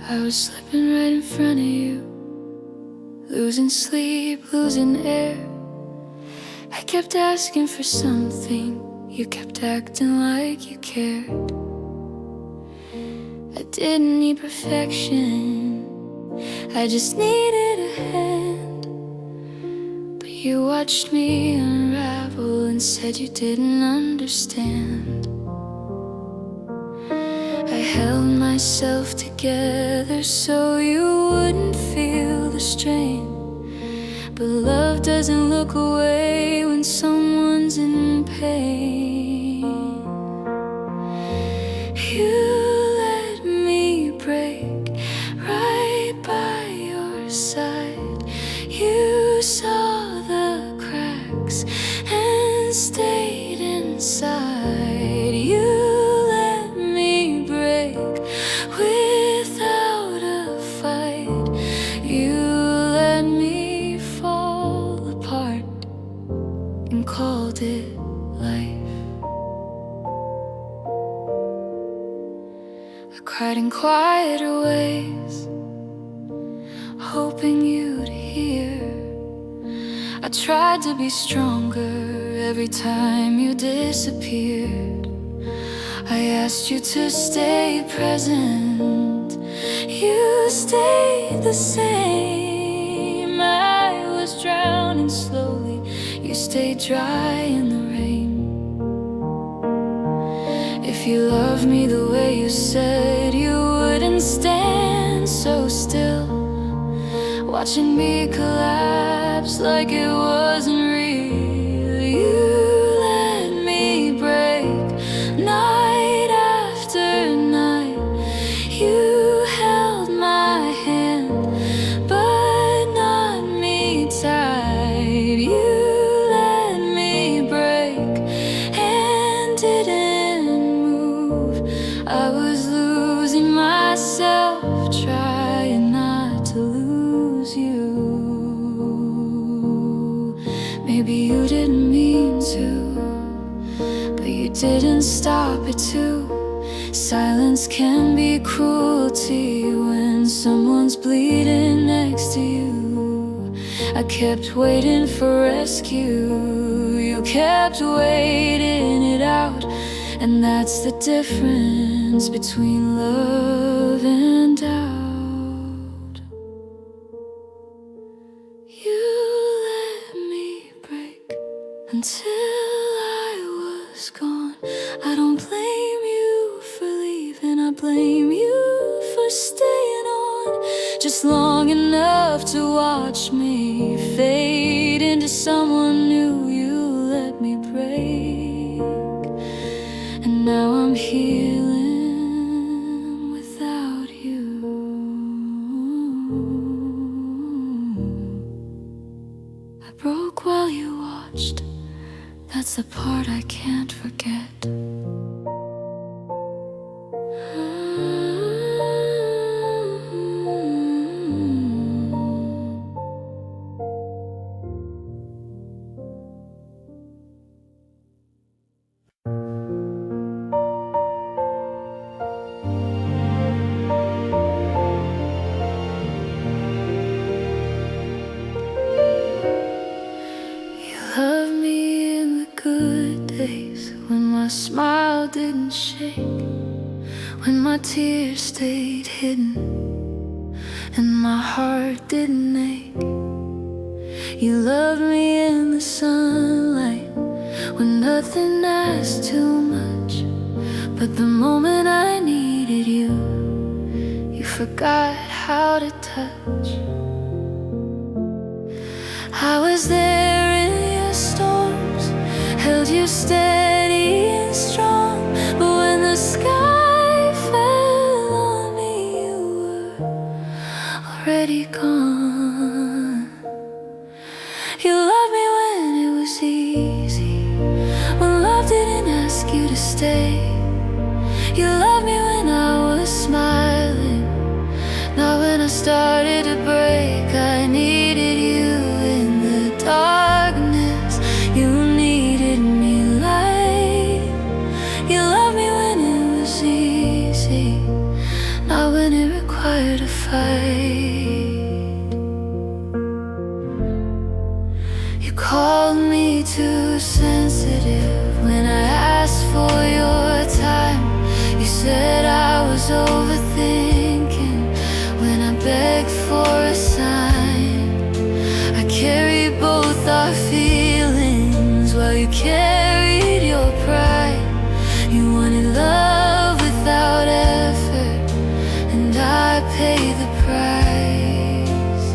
I was slipping right in front of you, losing sleep, losing air. I kept asking for something, you kept acting like you cared. I didn't need perfection, I just needed a hand. But you watched me unravel and said you didn't understand. I held myself together so you wouldn't feel the strain. But love doesn't look away when someone's in pain. You let me break right by your side. You saw the cracks and stayed inside. You let me break without a fight. You let me fall apart and called it life. I cried in quieter ways, hoping you'd hear. I tried to be stronger every time you disappeared. I asked you to stay present, you stayed the same. I was drowning slowly, you stayed dry in the rain. If you loved me the way you said, you wouldn't stand so still, watching me collapse like it wasn't real. You let me break night after night. You held my hand, but not me tight. You let me break and didn't move. I was losing myself, trying not to lose you. Maybe you didn't mean to, but you didn't stop it too. Silence can be cruelty when someone's bleeding next to you. I kept waiting for rescue, you kept waiting it out. And that's the difference between love and doubt. You let me break until I was gone. on. I don't blame you for leaving, I blame you for staying on just long enough to watch me fade into someone new. You let me break, and now I'm healing without you. I broke while you watched, that's the part I can't forget. Love me in the good days, when my smile didn't shake, when my tears stayed hidden and my heart didn't ache. You loved me in the sunlight, when nothing asked too much, but the moment I needed you, you forgot how to touch. I was there in your storms, held you steady and strong, but when the sky fell on me, you were already gone. You loved me when it was easy, when love didn't ask you to stay. You loved me when I was smiling, not when I started to break. I needed you in the darkness, you needed me light. You loved me when it was easy, not when it required a fight. You called me too sensitive when I asked for your time. You said I was overthinking when I begged for a sign. I carried both our feelings while you carried your pride. You wanted love without effort, and I paid the price.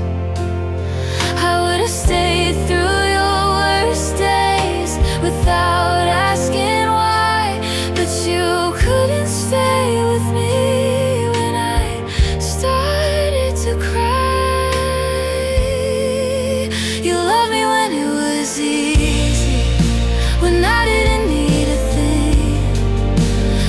I would have stayed through your worst days without asking why, but you couldn't stay with me when I started to cry. You loved me when it was easy, when I didn't need a thing.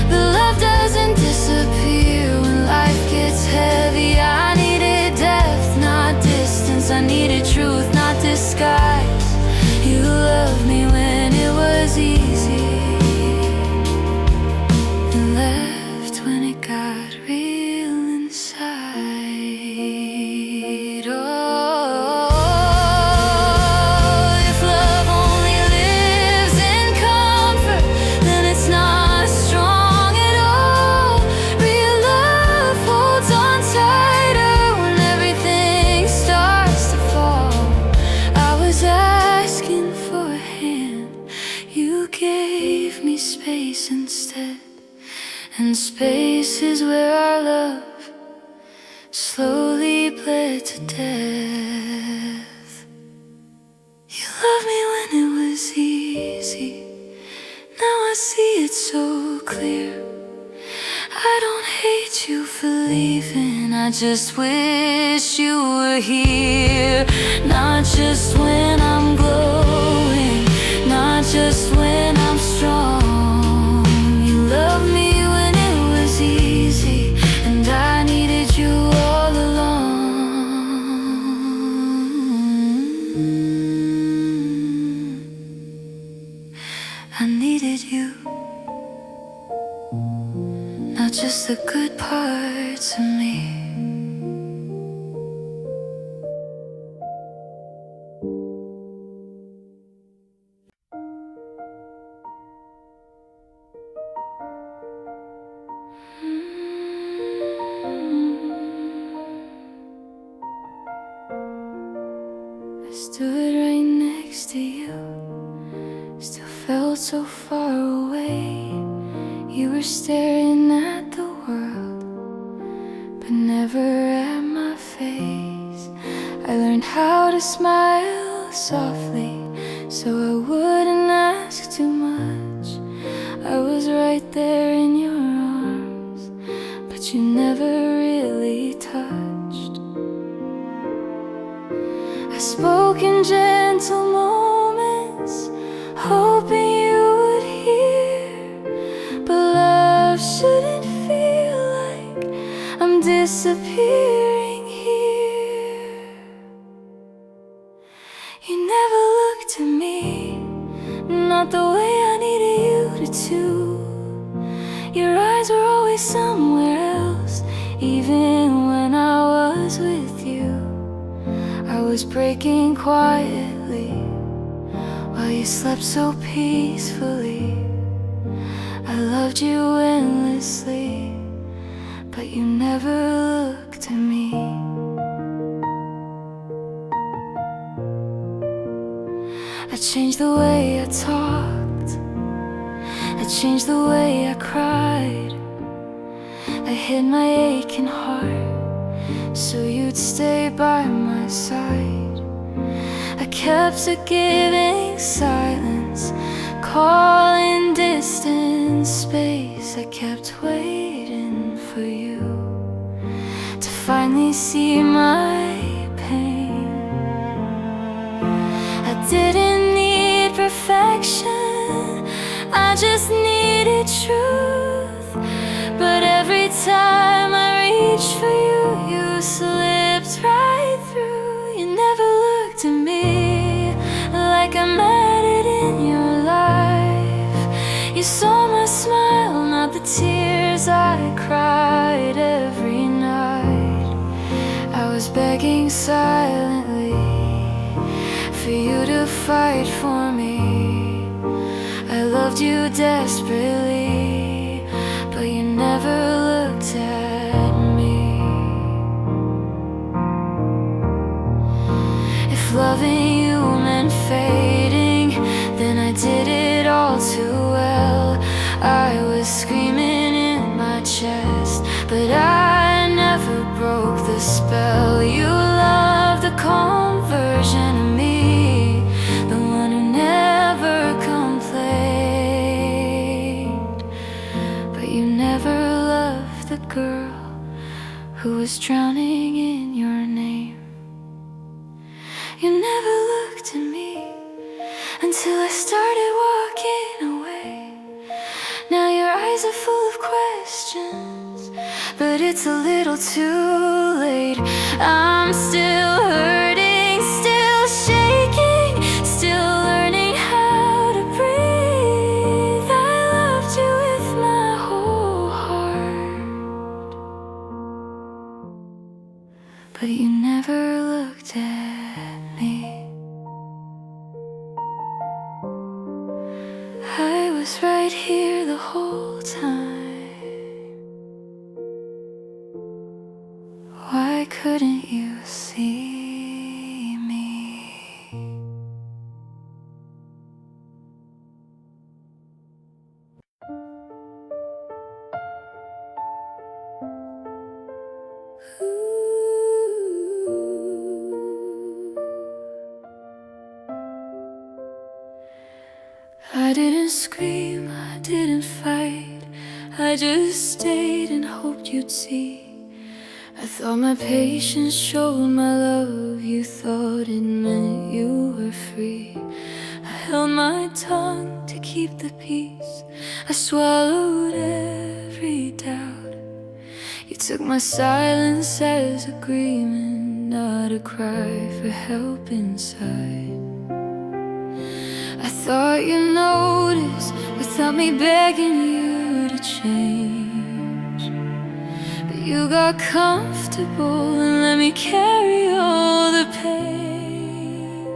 But love doesn't disappear when life gets heavy. I needed depth, not distance. I needed truth, not disguise. You loved me when it was easy, and left when it got real inside. Oh, if love only lives in comfort, then it's not strong at all. Real love holds on tighter when everything starts to fall. I was asking for a hand, you gave me space instead, and space is where our love slowly bled to death. You loved me when it was easy, now I see it so clear. I don't hate you for leaving, I just wish you were here. Not just when I'm glowing, not just when I'm strong. You loved me when it was easy, and I needed you all along. I needed you, not just the good parts of me. I stood right next to you, still felt so far away. You were staring at the world, but never at my face. I learned how to smile softly, so I wouldn't ask too much. I was right there in your arms, but you never really touched. I spoke in gentle moments, hoping you would hear, but love shouldn't feel like I'm disappearing here. You never looked at me, not the way I needed you to. Your eyes were always somewhere else, even when I was with you. I was breaking quietly while you slept so peacefully. I loved you endlessly, but you never looked at me. I changed the way I talked, I changed the way I cried. I hid my aching heart so you'd stay by my side. I kept forgiving silence, calling distance space. I kept waiting for you to finally see my pain. I didn't need perfection, I just needed truth. But every time I reached for you, you slipped right through. You never looked at me like I mattered in your life. You saw my smile, not the tears I cried every night. I was begging silently for you to fight for me. I loved you desperately, but you never looked at me. If loving you meant fading, then I did it all too well. I was screaming in my chest, but I never broke the spell. You loved the calm version of me, the one who never complained. But you never loved the girl who was drowning in your name. You never looked at me until I started walking away. Now your eyes are full of questions, but it's a little too late. I'm still hurting, still shaking, still learning how to breathe. I loved you with my whole heart, but you never looked at me. I was right here the whole time. Why couldn't you see me? I didn't scream, I didn't fight, I just stayed and hoped you'd see. I thought my patience showed my love, you thought it meant you were free. I held my tongue to keep the peace, I swallowed every doubt. You took my silence as agreement, not a cry for help inside. I thought you'd notice without me begging you to change, but you got comfortable and let me carry all the pain.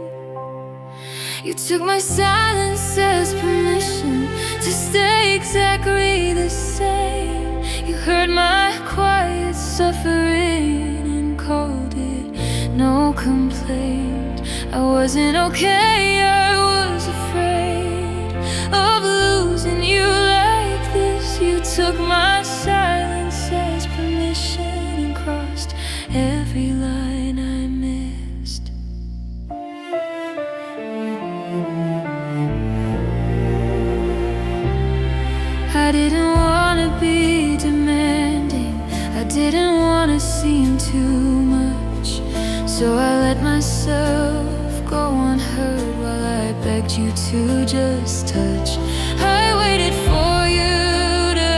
You took my silence as permission to stay exactly the same. You heard my quiet suffering and called it no complaint. I wasn't okay, I was afraid of losing you like this. You took my silence as permission and crossed every line I missed. I didn't want to be demanding, I didn't want to seem too much, so I let myself go unheard while I begged you to just touch. I waited for you to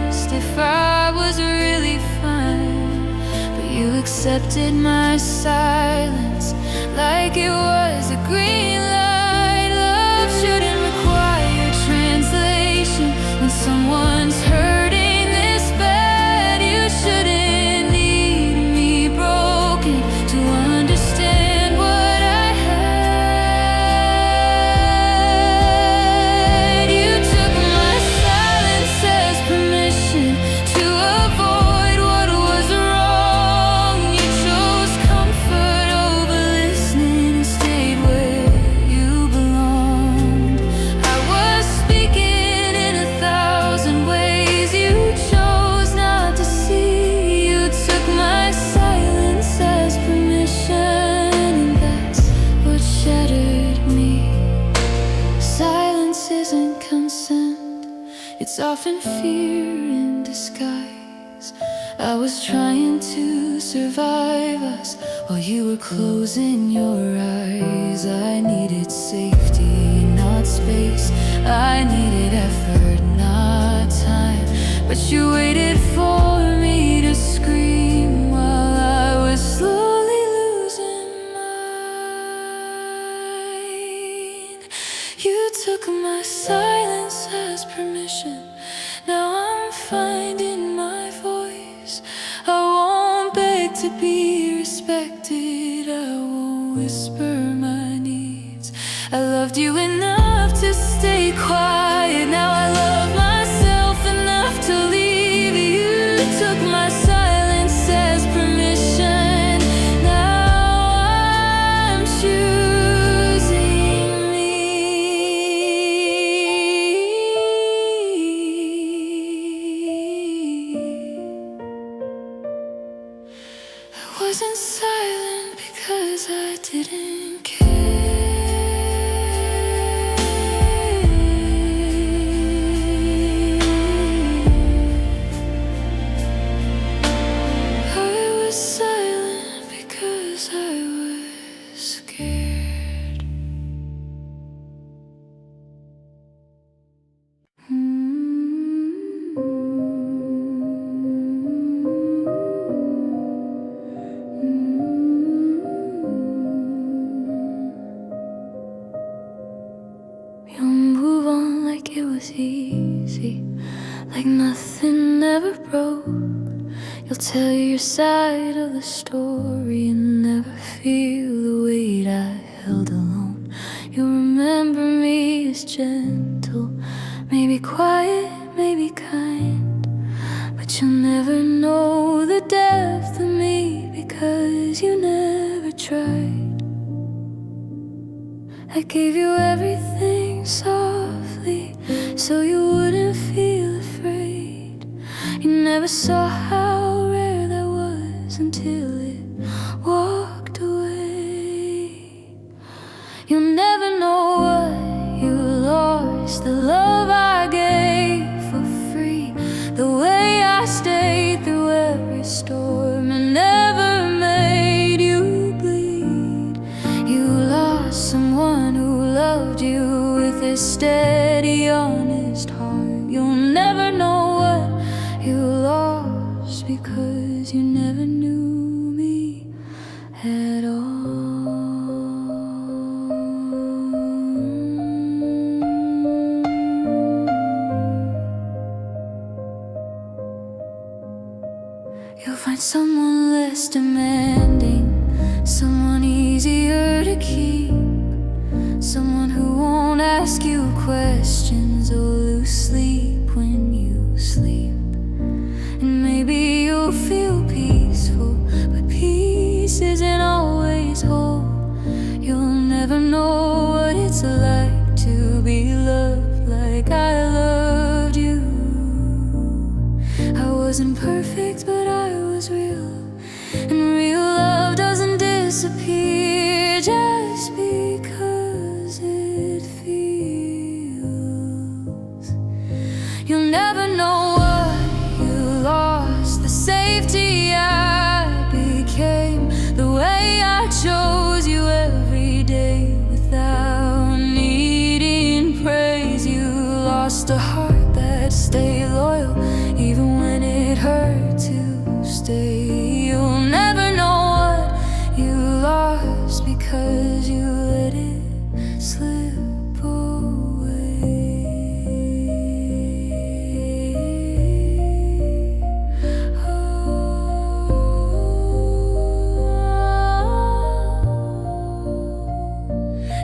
ask if I was really fine, but you accepted my silence like it was a green light. Love shouldn't require translation when someone's hurting this bad. You shouldn't need me broken to understand what I had. You took my silence as permission to avoid what was wrong. You chose comfort over listening and stayed where you belonged. I was speaking in 1,000 ways you chose not to see. You took my silence as permission, and that's what shattered me. Silence isn't consent, it's often fear in disguise. I was trying to survive us while you were closing your eyes. I needed safety, not space. I needed effort, not time. But you waited for me to scream while I was slowly losing mine. You took my silence as permission. Now I'm finding my voice. I won't beg to be respected, I won't whisper my needs. I loved you enough to stay quiet. Now I love myself enough to leave. You took my silence as permission. Now I'm choosing me. I wasn't silent because I didn't care. I was silent because I was scared. You'll move on like it was easy, like nothing ever broke. You'll tell your side of the story and never feel the weight I held alone. You'll remember me as gentle, maybe quiet, maybe kind, but you'll never know the depth of me because you never tried. I gave you everything softly so you wouldn't feel afraid. You never saw how rare that was until it walked away. You'll never know what you lost, the love I gave for free, the way I stayed through every storm and never made you bleed. You lost someone who loved you with a steady, honest heart. You'll never know what you lost because you never knew me at all. You'll find someone less demanding, someone easier to keep, someone who won't ask you questions or lose sleep when you sleep. And maybe you'll feel peaceful, but peace isn't always whole. You'll never know what it's like to be loved like I loved you. You'll never know what you lost, the safety I became, the way I chose you every day without needing praise. You lost a heart that stayed loyal even when it hurt to stay. You'll never know what you lost because you let it slip away.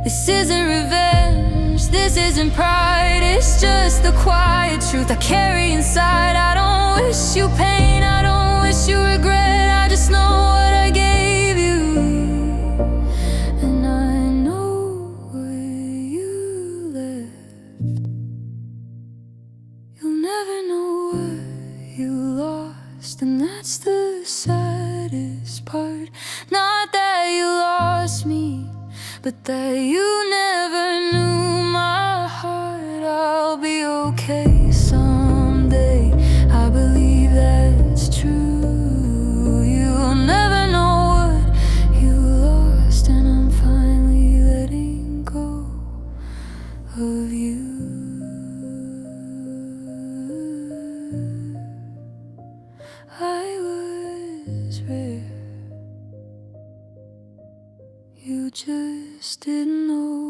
This isn't revenge, this isn't pride, it's just the quiet truth I carry inside. I don't wish you pain, I don't wish you regret, I just know what I gave you, and I know where you left. You'll never know what you lost, and that's the saddest part. Not that you lost me, but that you never knew my heart. I'll be okay someday, I believe that's true. You'll never know what you lost, and I'm finally letting go of you. I was rare, you just didn't know.